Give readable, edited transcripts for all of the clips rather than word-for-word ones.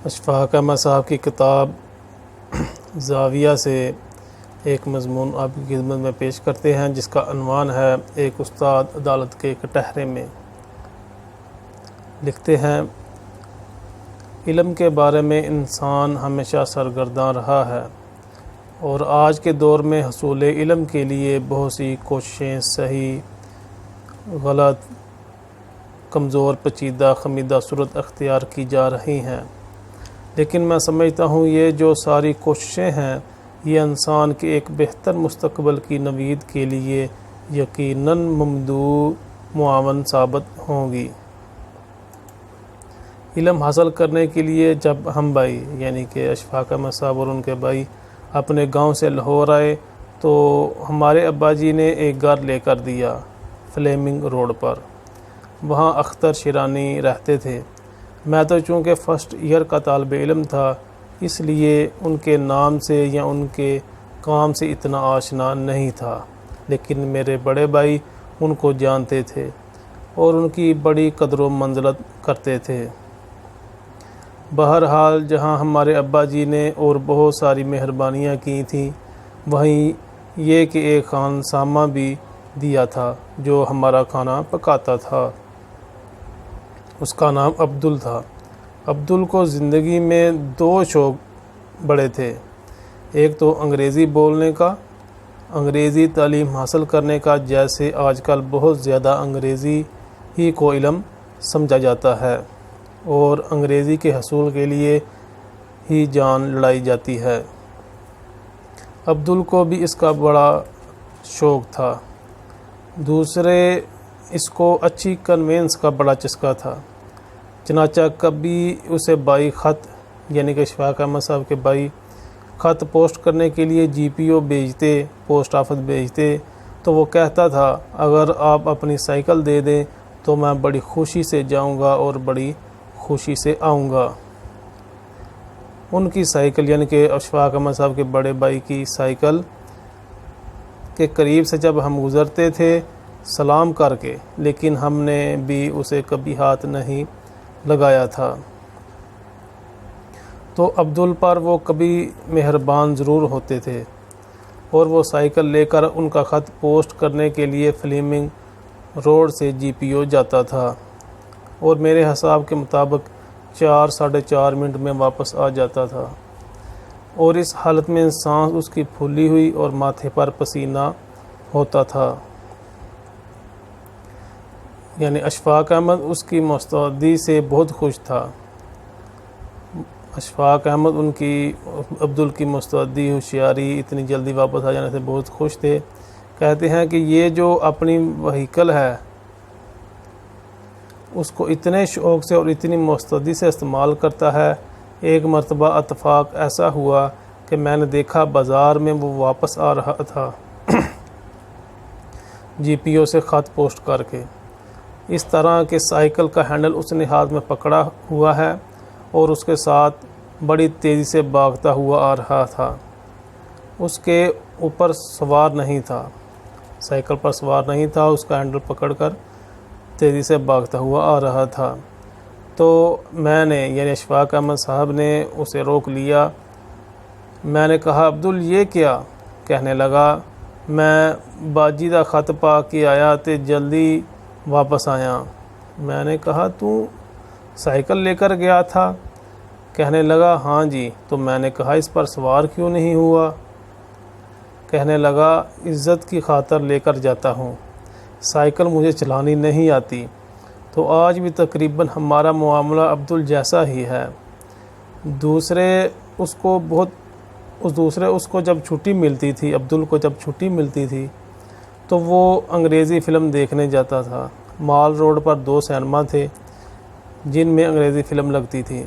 اشفاق احمد صاحب کی کتاب زاویہ سے ایک مضمون آپ کی خدمت میں پیش کرتے ہیں، جس کا عنوان ہے ایک استاد عدالت کے کٹہرے میں۔ لکھتے ہیں، علم کے بارے میں انسان ہمیشہ سرگرداں رہا ہے اور آج کے دور میں حصول علم کے لیے بہت سی کوششیں صحیح، غلط، کمزور، پیچیدہ، خمیدہ صورت اختیار کی جا رہی ہیں، لیکن میں سمجھتا ہوں یہ جو ساری کوششیں ہیں یہ انسان کے ایک بہتر مستقبل کی نوید کے لیے یقیناً ممدوح معاون ثابت ہوں گی۔ علم حاصل کرنے کے لیے جب ہم بھائی یعنی کہ اشفاق احمد صاحب اور ان کے بھائی اپنے گاؤں سے لاہور آئے تو ہمارے ابا جی نے ایک گھر لے کر دیا فلیمنگ روڈ پر۔ وہاں اختر شیرانی رہتے تھے۔ میں تو چونکہ فرسٹ ایئر کا طالب علم تھا، اس لیے ان کے نام سے یا ان کے کام سے اتنا آشنا نہیں تھا، لیکن میرے بڑے بھائی ان کو جانتے تھے اور ان کی بڑی قدر و منزلت کرتے تھے۔ بہرحال جہاں ہمارے ابا جی نے اور بہت ساری مہربانیاں کی تھیں، وہیں یہ کہ ایک خانسامہ بھی دیا تھا جو ہمارا کھانا پکاتا تھا۔ اس کا نام عبدل تھا۔ عبدل کو زندگی میں دو شوق بڑے تھے، ایک تو انگریزی بولنے کا، انگریزی تعلیم حاصل کرنے کا، جیسے آج کل بہت زیادہ انگریزی ہی کو علم سمجھا جاتا ہے اور انگریزی کے حصول کے لیے ہی جان لڑائی جاتی ہے۔ عبدل کو بھی اس کا بڑا شوق تھا۔ دوسرے، اس کو اچھی کنوینس کا بڑا چسکا تھا، چنانچہ کبھی اسے بھائی خط یعنی کہ اشفاق احمد صاحب کے بھائی خط پوسٹ کرنے کے لیے جی پی او بھیجتے، پوسٹ آفس بھیجتے، تو وہ کہتا تھا اگر آپ اپنی سائیکل دے دیں تو میں بڑی خوشی سے جاؤں گا اور بڑی خوشی سے آؤں گا۔ ان کی سائیکل یعنی کہ اشفاق احمد صاحب کے بڑے بھائی کی سائیکل کے قریب سے جب ہم گزرتے تھے سلام کر کے، لیکن ہم نے بھی اسے کبھی ہاتھ نہیں لگایا تھا، تو عبدل پر وہ کبھی مہربان ضرور ہوتے تھے اور وہ سائیکل لے کر ان کا خط پوسٹ کرنے کے لیے فلیمنگ روڈ سے جی پی او جاتا تھا اور میرے حساب کے مطابق 4-4.5 منٹ میں واپس آ جاتا تھا، اور اس حالت میں سانس اس کی پھولی ہوئی اور ماتھے پر پسینہ ہوتا تھا۔ یعنی اشفاق احمد اس کی مستعدی سے بہت خوش تھا۔ اشفاق احمد ان کی عبدل کی مستعدی، ہوشیاری، اتنی جلدی واپس آ جانے سے بہت خوش تھے۔ کہتے ہیں کہ یہ جو اپنی وہیکل ہے اس کو اتنے شوق سے اور اتنی مستعدی سے استعمال کرتا ہے۔ ایک مرتبہ اتفاق ایسا ہوا کہ میں نے دیکھا بازار میں وہ واپس آ رہا تھا جی پی او سے خط پوسٹ کر کے، اس طرح کہ سائیکل کا ہینڈل اس نے ہاتھ میں پکڑا ہوا ہے اور اس کے ساتھ بڑی تیزی سے بھاگتا ہوا آ رہا تھا۔ اس کے اوپر سوار نہیں تھا، سائیکل پر سوار نہیں تھا، اس کا ہینڈل پکڑ کر تیزی سے بھاگتا ہوا آ رہا تھا۔ تو میں نے یعنی اشفاق احمد صاحب نے اسے روک لیا۔ میں نے کہا عبدل یہ کیا؟ کہنے لگا میں باجی دا خط پا کے آیا تے جلدی واپس آیا۔ میں نے کہا تو سائیکل لے کر گیا تھا؟ کہنے لگا ہاں جی۔ تو میں نے کہا اس پر سوار کیوں نہیں ہوا؟ کہنے لگا عزت کی خاطر لے کر جاتا ہوں، سائیکل مجھے چلانی نہیں آتی۔ تو آج بھی تقریباً ہمارا معاملہ عبدل جیسا ہی ہے۔ دوسرے اس کو جب چھٹی ملتی تھی، عبدل کو جب چھٹی ملتی تھی تو وہ انگریزی فلم دیکھنے جاتا تھا۔ مال روڈ پر 2 سینما تھے جن میں انگریزی فلم لگتی تھی۔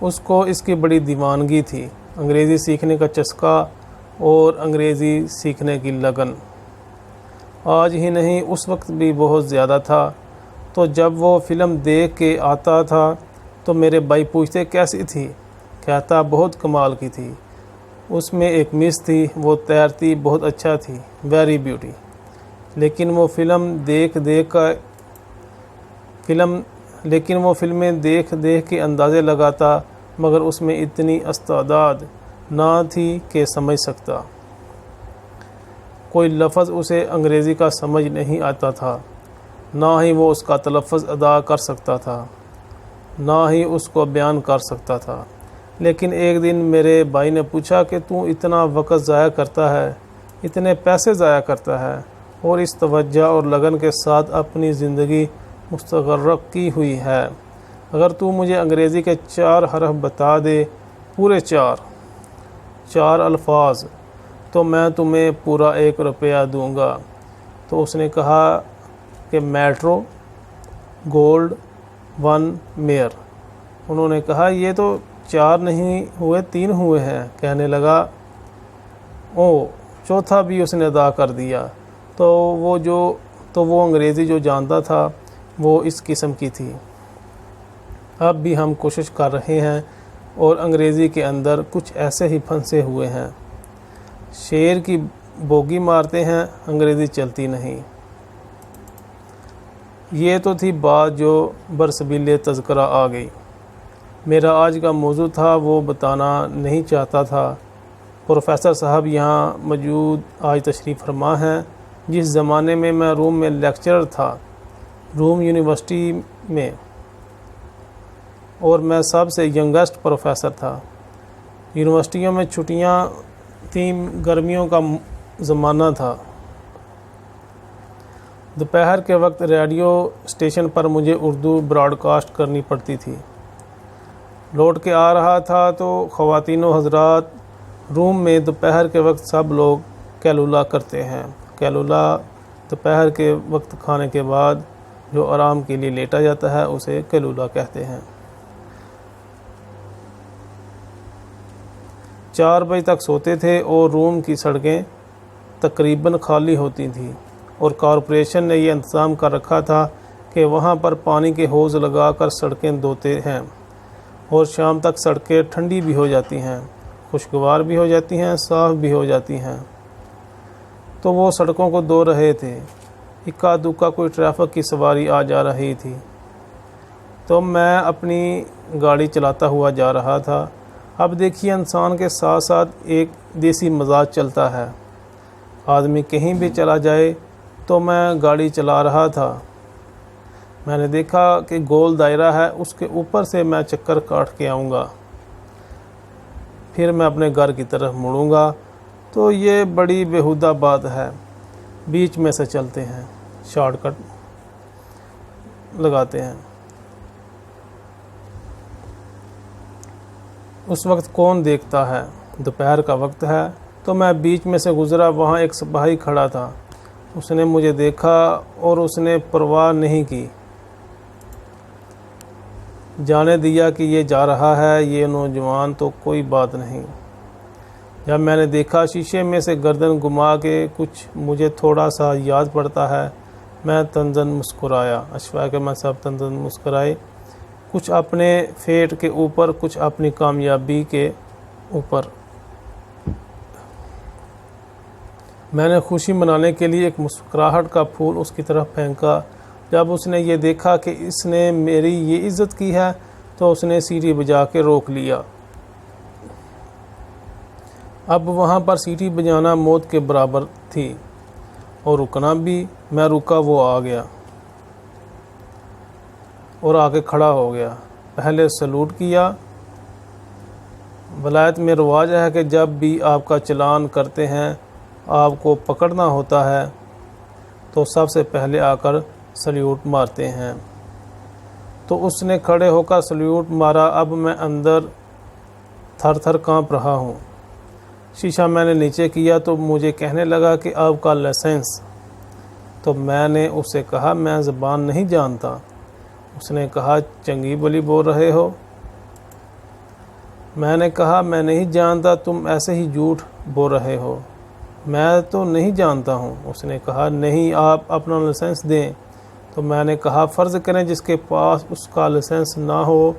اس کو اس کی بڑی دیوانگی تھی، انگریزی سیکھنے کا چسکا اور انگریزی سیکھنے کی لگن۔ آج ہی نہیں اس وقت بھی بہت زیادہ تھا۔ تو جب وہ فلم دیکھ کے آتا تھا تو میرے بھائی پوچھتے کیسی تھی؟ کہتا بہت کمال کی تھی، اس میں ایک مس تھی، وہ تیرتی بہت اچھا تھی، ویری بیوٹی۔ لیکن وہ فلم لیکن وہ فلمیں دیکھ دیکھ کے اندازے لگاتا، مگر اس میں اتنی استعداد نہ تھی کہ سمجھ سکتا۔ کوئی لفظ اسے انگریزی کا سمجھ نہیں آتا تھا، نہ ہی وہ اس کا تلفظ ادا کر سکتا تھا، نہ ہی اس کو بیان کر سکتا تھا۔ لیکن ایک دن میرے بھائی نے پوچھا کہ تو اتنا وقت ضائع کرتا ہے، اتنے پیسے ضائع کرتا ہے اور اس توجہ اور لگن کے ساتھ اپنی زندگی مستغرق کی ہوئی ہے، اگر تو مجھے انگریزی کے 4 حرف بتا دے، پورے 4 الفاظ، تو میں تمہیں پورا 1 روپیہ دوں گا۔ تو اس نے کہا کہ میٹرو، گولڈ، 1 میئر۔ انہوں نے کہا یہ تو 4 نہیں ہوئے، 3 ہوئے ہیں۔ کہنے لگا چوتھا بھی اس نے ادا کر دیا۔ تو وہ انگریزی جو جانتا تھا وہ اس قسم کی تھی۔ اب بھی ہم کوشش کر رہے ہیں اور انگریزی کے اندر کچھ ایسے ہی پھنسے ہوئے ہیں، شعر کی بوگی مارتے ہیں، انگریزی چلتی نہیں۔ یہ تو تھی بات جو برسبیل تذکرہ آ گئی۔ میرا آج کا موضوع تھا وہ بتانا نہیں چاہتا تھا۔ پروفیسر صاحب یہاں موجود آج تشریف فرما ہیں۔ جس زمانے میں میں روم میں لیکچرر تھا، روم یونیورسٹی میں، اور میں سب سے ینگسٹ پروفیسر تھا۔ یونیورسٹیوں میں چھٹیاں تھیں، گرمیوں کا زمانہ تھا۔ دوپہر کے وقت ریڈیو اسٹیشن پر مجھے اردو براڈ کاسٹ کرنی پڑتی تھی۔ لوٹ کے آ رہا تھا تو خواتین و حضرات، روم میں دوپہر کے وقت سب لوگ کیلولا کرتے ہیں۔ کیلولا دوپہر کے وقت کھانے کے بعد جو آرام کے لیے لیٹا جاتا ہے اسے کیلولا کہتے ہیں۔ 4 بجے تک سوتے تھے اور روم کی سڑکیں تقریباً خالی ہوتی تھیں، اور کارپوریشن نے یہ انتظام کر رکھا تھا کہ وہاں پر پانی کے حوض لگا کر سڑکیں دھوتے ہیں، اور شام تک سڑکیں ٹھنڈی بھی ہو جاتی ہیں، خوشگوار بھی ہو جاتی ہیں، صاف بھی ہو جاتی ہیں۔ تو وہ سڑکوں کو دھو رہے تھے۔ اکا دکا کوئی ٹریفک کی سواری آ جا رہی تھی، تو میں اپنی گاڑی چلاتا ہوا جا رہا تھا۔ اب دیکھیے، انسان کے ساتھ ساتھ ایک دیسی مزاج چلتا ہے۔ آدمی کہیں بھی چلا جائے تو میں گاڑی چلا رہا تھا، میں نے دیکھا کہ گول دائرہ ہے، اس کے اوپر سے میں چکر کاٹ کے آؤں گا، پھر میں اپنے گھر کی طرف مڑوں گا۔ تو یہ بڑی بیہودہ بات ہے، بیچ میں سے چلتے ہیں، شارٹ کٹ لگاتے ہیں۔ اس وقت کون دیکھتا ہے، دوپہر کا وقت ہے۔ تو میں بیچ میں سے گزرا، وہاں ایک سپاہی کھڑا تھا۔ اس نے مجھے دیکھا اور اس نے پرواہ نہیں کی، جانے دیا کہ یہ جا رہا ہے، یہ نوجوان تو کوئی بات نہیں۔ جب میں نے دیکھا شیشے میں سے گردن گھما کے کچھ مجھے تھوڑا سا یاد پڑتا ہے، میں طنزاً مسکرایا۔ اشفاق میں سب طنزاً مسکرائے، کچھ اپنے فیٹ کے اوپر، کچھ اپنی کامیابی کے اوپر۔ میں نے خوشی منانے کے لیے ایک مسکراہٹ کا پھول اس کی طرف پھینکا۔ جب اس نے یہ دیکھا کہ اس نے میری یہ عزت کی ہے تو اس نے سیٹی بجا کے روک لیا۔ اب وہاں پر سیٹی بجانا موت کے برابر تھی، اور رکنا بھی۔ میں رکا، وہ آ گیا اور آ کے کھڑا ہو گیا، پہلے سلوٹ کیا۔ ولایت میں رواج ہے کہ جب بھی آپ کا چلان کرتے ہیں، آپ کو پکڑنا ہوتا ہے، تو سب سے پہلے آ کر سلیوٹ مارتے ہیں۔ تو اس نے کھڑے ہو کر سلیوٹ مارا۔ اب میں اندر تھر تھر کانپ رہا ہوں۔ شیشہ میں نے نیچے کیا تو مجھے کہنے لگا کہ آپ کا لائسنس۔ تو میں نے اس سے کہا میں زبان نہیں جانتا۔ اس نے کہا چنگی بولی بول رہے ہو؟ میں نے کہا میں نہیں جانتا، تم ایسے ہی جھوٹ بول رہے ہو، میں تو نہیں جانتا ہوں۔ اس نے کہا نہیں، آپ اپنا لائسنس دیں۔ تو میں نے کہا فرض کریں جس کے پاس اس کا لائسنس نہ ہو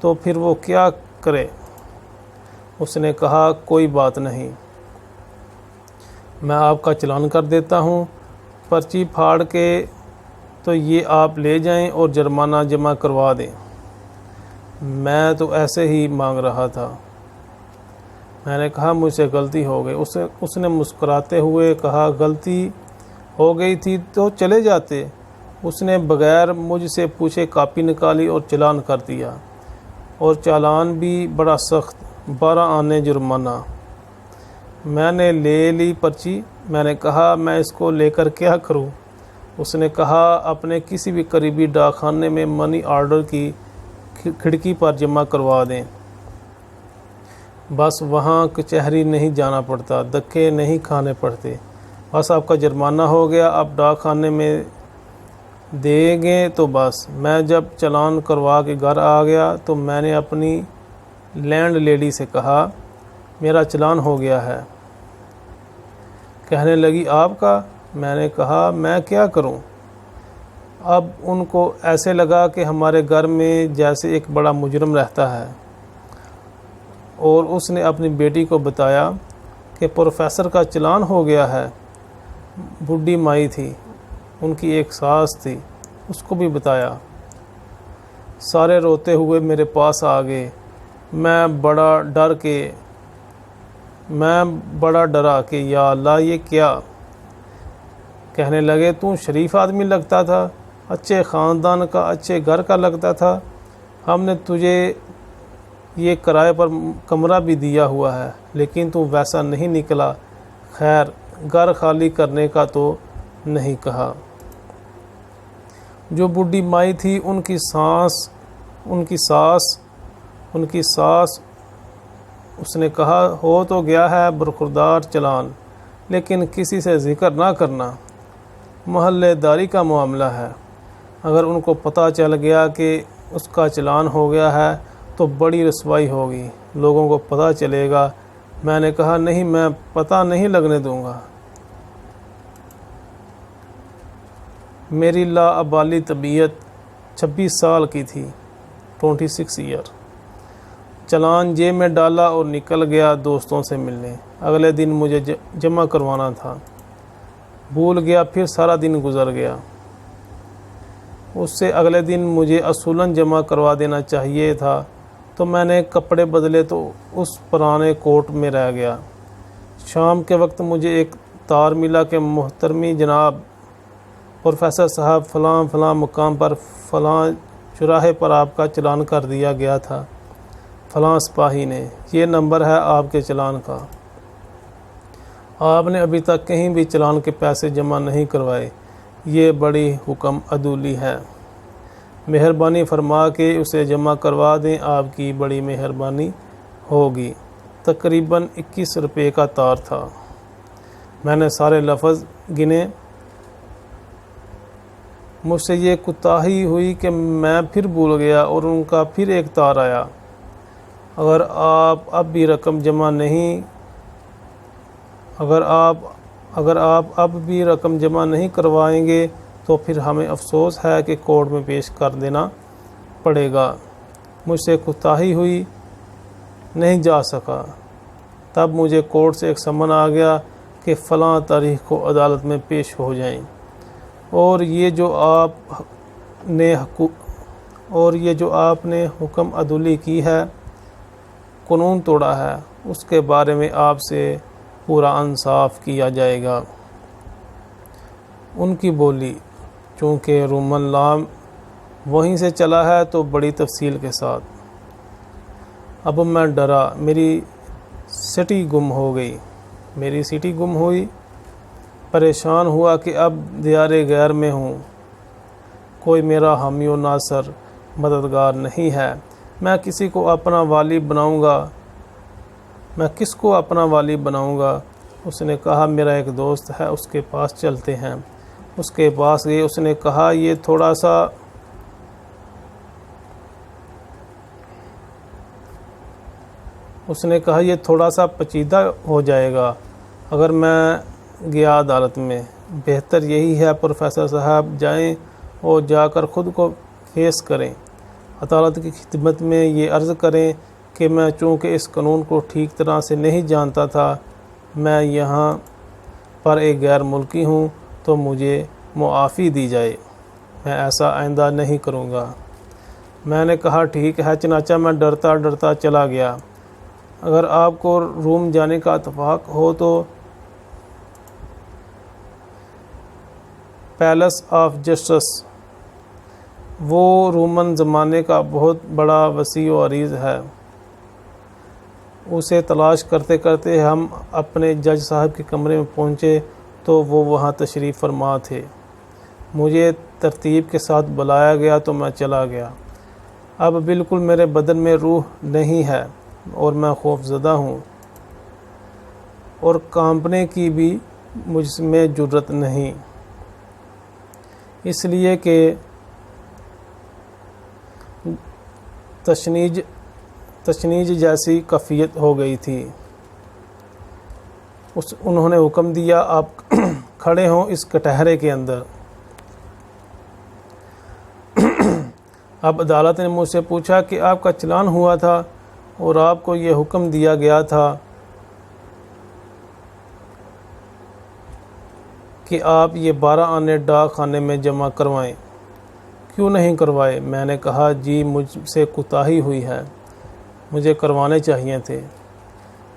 تو پھر وہ کیا کرے؟ اس نے کہا کوئی بات نہیں، میں آپ کا چلان کر دیتا ہوں۔ پرچی پھاڑ کے تو یہ آپ لے جائیں اور جرمانہ جمع کروا دیں۔ میں تو ایسے ہی مانگ رہا تھا۔ میں نے کہا مجھ سے غلطی ہو گئی۔ اس نے مسکراتے ہوئے کہا غلطی ہو گئی تھی تو چلے جاتے۔ اس نے بغیر مجھ سے پوچھے کاپی نکالی اور چالان کر دیا، اور چالان بھی بڑا سخت، 12 آنے جرمانہ۔ میں نے لے لی پرچی۔ میں نے کہا میں اس کو لے کر کیا کروں؟ اس نے کہا اپنے کسی بھی قریبی ڈاک خانے میں منی آرڈر کی کھڑکی پر جمع کروا دیں۔ بس وہاں کچہری نہیں جانا پڑتا، دھکے نہیں کھانے پڑتے، بس آپ کا جرمانہ ہو گیا، آپ ڈاک خانے میں دیں گے تو بس۔ میں جب چالان کروا کے گھر آ گیا تو میں نے اپنی لینڈ لیڈی سے کہا میرا چالان ہو گیا ہے۔ کہنے لگی آپ کا؟ میں نے کہا میں کیا کروں؟ اب ان کو ایسے لگا کہ ہمارے گھر میں جیسے ایک بڑا مجرم رہتا ہے، اور اس نے اپنی بیٹی کو بتایا کہ پروفیسر کا چالان ہو گیا ہے۔ بوڑھی مائی تھی، ان کی ایک ساس تھی، اس کو بھی بتایا۔ سارے روتے ہوئے میرے پاس آ گئے۔ میں بڑا ڈرا کہ یا اللہ یہ کیا؟ کہنے لگے تو شریف آدمی لگتا تھا، اچھے خاندان کا، اچھے گھر کا لگتا تھا، ہم نے تجھے یہ کرائے پر کمرہ بھی دیا ہوا ہے، لیکن تو ویسا نہیں نکلا۔ خیر، گھر خالی کرنے کا تو نہیں کہا۔ جو بوڑھی مائی تھی ان کی ساس اس نے کہا ہو تو گیا ہے برخوردار چالان، لیکن کسی سے ذکر نہ کرنا، محلے داری کا معاملہ ہے۔ اگر ان کو پتہ چل گیا کہ اس کا چالان ہو گیا ہے تو بڑی رسوائی ہوگی، لوگوں کو پتہ چلے گا۔ میں نے کہا نہیں، میں پتہ نہیں لگنے دوں گا۔ میری لاابالی طبیعت 26 سال کی تھی، 26 ایئر۔ چالان جیب میں ڈالا اور نکل گیا دوستوں سے ملنے۔ اگلے دن مجھے جمع کروانا تھا، بھول گیا، پھر سارا دن گزر گیا۔ اس سے اگلے دن مجھے اصولاً جمع کروا دینا چاہیے تھا، تو میں نے کپڑے بدلے تو اس پرانے کوٹ میں رہ گیا۔ شام کے وقت مجھے ایک تار ملا کہ محترمی جناب پروفیسر صاحب، فلاں فلاں مقام پر فلاں چوراہے پر آپ کا چالان کر دیا گیا تھا فلاں سپاہی نے، یہ نمبر ہے آپ کے چالان کا، آپ نے ابھی تک کہیں بھی چالان کے پیسے جمع نہیں کروائے، یہ بڑی حکم عدولی ہے، مہربانی فرما کے اسے جمع کروا دیں، آپ کی بڑی مہربانی ہوگی۔ تقریباً 21 روپے کا تار تھا۔ میں نے سارے لفظ گنے۔ مجھ سے یہ کوتاہی ہوئی کہ میں پھر بھول گیا اور ان کا پھر ایک تار آیا۔ اگر آپ اب بھی رقم جمع نہیں کروائیں گے تو پھر ہمیں افسوس ہے کہ کورٹ میں پیش کر دینا پڑے گا۔ مجھ سے کوتاہی ہوئی، نہیں جا سکا۔ تب مجھے کورٹ سے ایک سمن آ گیا کہ فلاں تاریخ کو عدالت میں پیش ہو جائیں، اور یہ جو آپ نے حکم عدولی کی ہے، قانون توڑا ہے، اس کے بارے میں آپ سے پورا انصاف کیا جائے گا۔ ان کی بولی، چونکہ رومن لا وہیں سے چلا ہے تو بڑی تفصیل کے ساتھ۔ اب میں ڈرا، میری سٹی گم ہوئی، پریشان ہوا کہ اب دیار غیر میں ہوں، کوئی میرا حامی و ناصر مددگار نہیں ہے، میں کس کو اپنا والی بناؤں گا؟ اس نے کہا میرا ایک دوست ہے، اس کے پاس چلتے ہیں۔ اس کے پاس گئے۔ اس نے کہا یہ تھوڑا سا پیچیدہ ہو جائے گا اگر میں گیا عدالت میں، بہتر یہی ہے پروفیسر صاحب جائیں اور جا کر خود کو فیس کریں، عدالت کی خدمت میں یہ عرض کریں کہ میں چونکہ اس قانون کو ٹھیک طرح سے نہیں جانتا تھا، میں یہاں پر ایک غیر ملکی ہوں، تو مجھے معافی دی جائے۔ میں ایسا آئندہ نہیں کروں گا۔ میں نے کہا ٹھیک ہے۔ چنانچہ میں ڈرتا ڈرتا چلا گیا۔ اگر آپ کو روم جانے کا اتفاق ہو تو پیلس آف جسٹس، وہ رومن زمانے کا بہت بڑا وسیع و عریض ہے، اسے تلاش کرتے کرتے ہم اپنے جج صاحب کے کمرے میں پہنچے تو وہ وہاں تشریف فرما تھے۔ مجھے ترتیب کے ساتھ بلایا گیا تو میں چلا گیا۔ اب بالکل میرے بدن میں روح نہیں ہے اور میں خوف زدہ ہوں، اور کانپنے کی بھی مجھ میں جرأت نہیں، اس لیے کہ تشنیج جیسی کیفیت ہو گئی تھی۔ انہوں نے حکم دیا آپ کھڑے ہوں اس کٹہرے کے اندر۔ اب عدالت نے مجھ سے پوچھا کہ آپ کا چلان ہوا تھا اور آپ کو یہ حکم دیا گیا تھا کہ آپ یہ 12 آنے ڈاک خانے میں جمع کروائیں، کیوں نہیں کروائے؟ میں نے کہا جی مجھ سے کوتاہی ہوئی ہے، مجھے کروانے چاہیے تھے،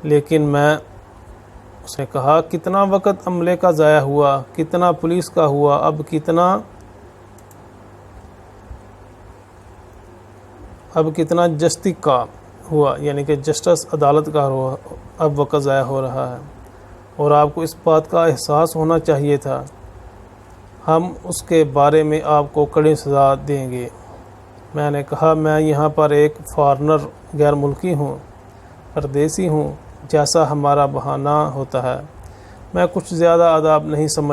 لیکن اس نے کہا کتنا وقت عملے کا ضائع ہوا، کتنا پولیس کا ہوا، اب کتنا جسٹس کا ہوا، یعنی کہ جسٹس عدالت کا ہوا، اب وقت ضائع ہو رہا ہے، اور آپ کو اس بات کا احساس ہونا چاہیے تھا، ہم اس کے بارے میں آپ کو کڑی سزا دیں گے۔ میں نے کہا میں یہاں پر ایک فارنر، غیر ملکی ہوں، پردیسی ہوں، جیسا ہمارا بہانہ ہوتا ہے، میں کچھ زیادہ آداب نہیں سمجھ